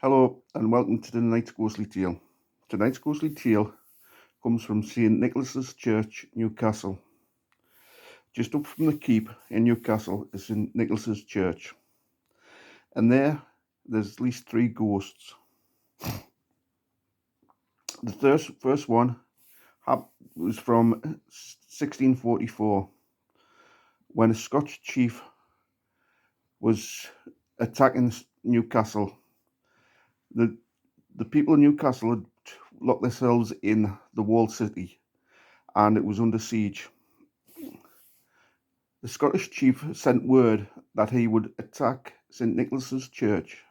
Hello and welcome to tonight's Ghostly Tale. Tonight's Ghostly Tale comes from St Nicholas's Church, Newcastle. Just up from the keep in Newcastle is St Nicholas's Church, and there's at least three ghosts. The first one was from 1644 when a Scotch chief was attacking Newcastle. The people of Newcastle had locked themselves in the walled city and it was under siege. The Scottish chief sent word that he would attack St Nicholas's Church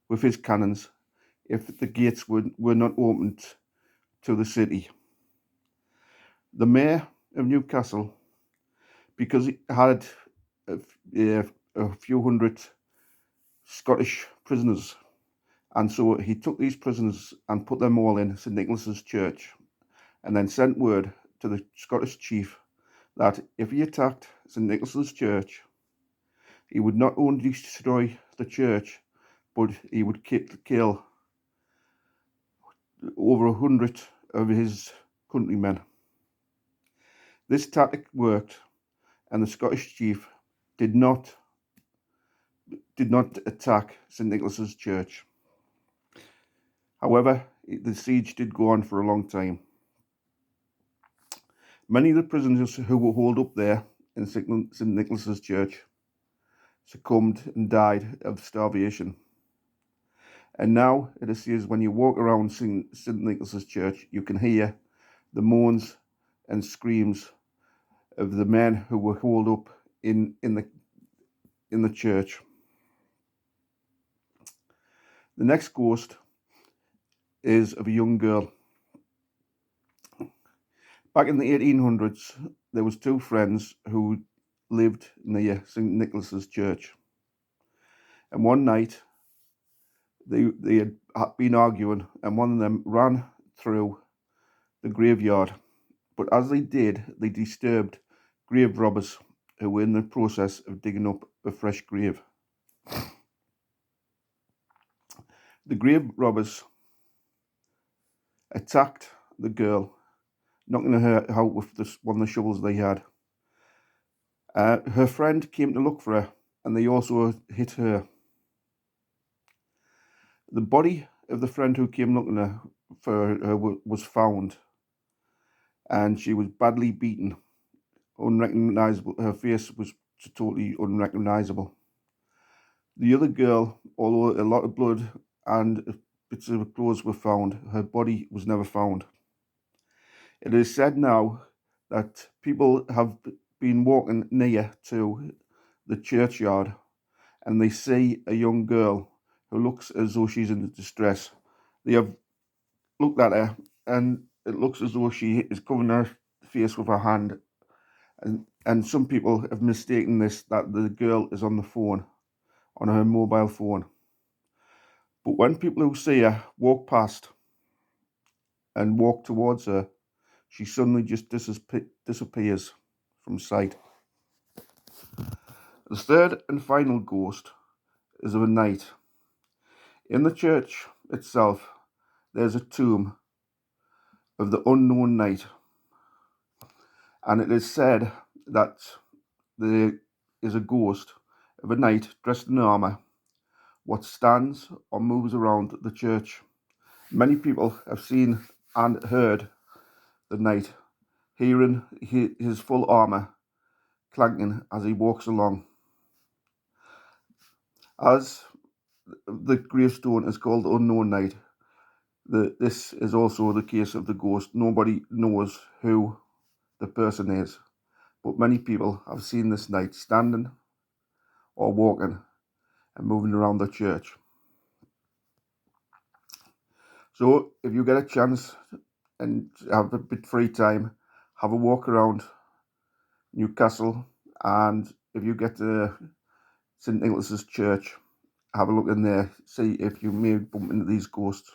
with his cannons if the gates were not opened to the city. The mayor of Newcastle, because he had a few hundred Scottish prisoners, and so he took these prisoners and put them all in St Nicholas's Church, and then sent word to the Scottish chief that if he attacked St Nicholas's Church, he would not only destroy the church, but he would kill over 100 of his countrymen. This tactic worked, and the Scottish chief did not attack St Nicholas's Church. However, the siege did go on for a long time. Many of the prisoners who were holed up there in St Nicholas's Church succumbed and died of starvation. And now it is when you walk around St Nicholas's Church, you can hear the moans and screams of the men who were holed up in the church. The next ghost is of a young girl. Back in the 1800s, there was two friends who lived near St Nicholas's Church, and one night they had been arguing, and one of them ran through the graveyard. But as they did, they disturbed grave robbers who were in the process of digging up a fresh grave. The grave robbers attacked the girl, knocking her out with one of the shovels they had. Her friend came to look for her, and they also hit her. The body of the friend who came looking for her was found, and she was badly beaten, unrecognizable. Her face was totally unrecognizable. The other girl, although a lot of blood and bits of clothes were found, her body was never found. It is said now that people have been walking near to the churchyard and they see a young girl who looks as though she's in distress. They have looked at her and it looks as though she is covering her face with her hand. And some people have mistaken this that the girl is on the phone, on her mobile phone. But when people who see her walk past and walk towards her, she suddenly just disappears from sight. The third and final ghost is of a knight. In the church itself, there's a tomb of the unknown knight, and it is said that there is a ghost of a knight dressed in armour what stands or moves around the church. Many people have seen and heard the knight, hearing his full armour clanking as he walks along. As the gravestone is called Unknown Knight, this is also the case of the ghost. Nobody knows who the person is, but many people have seen this knight standing or walking and moving around the church. So if you get a chance and have a bit free time, have a walk around Newcastle, and if you get to St Nicholas's Church, have a look in there, see if you may bump into these ghosts.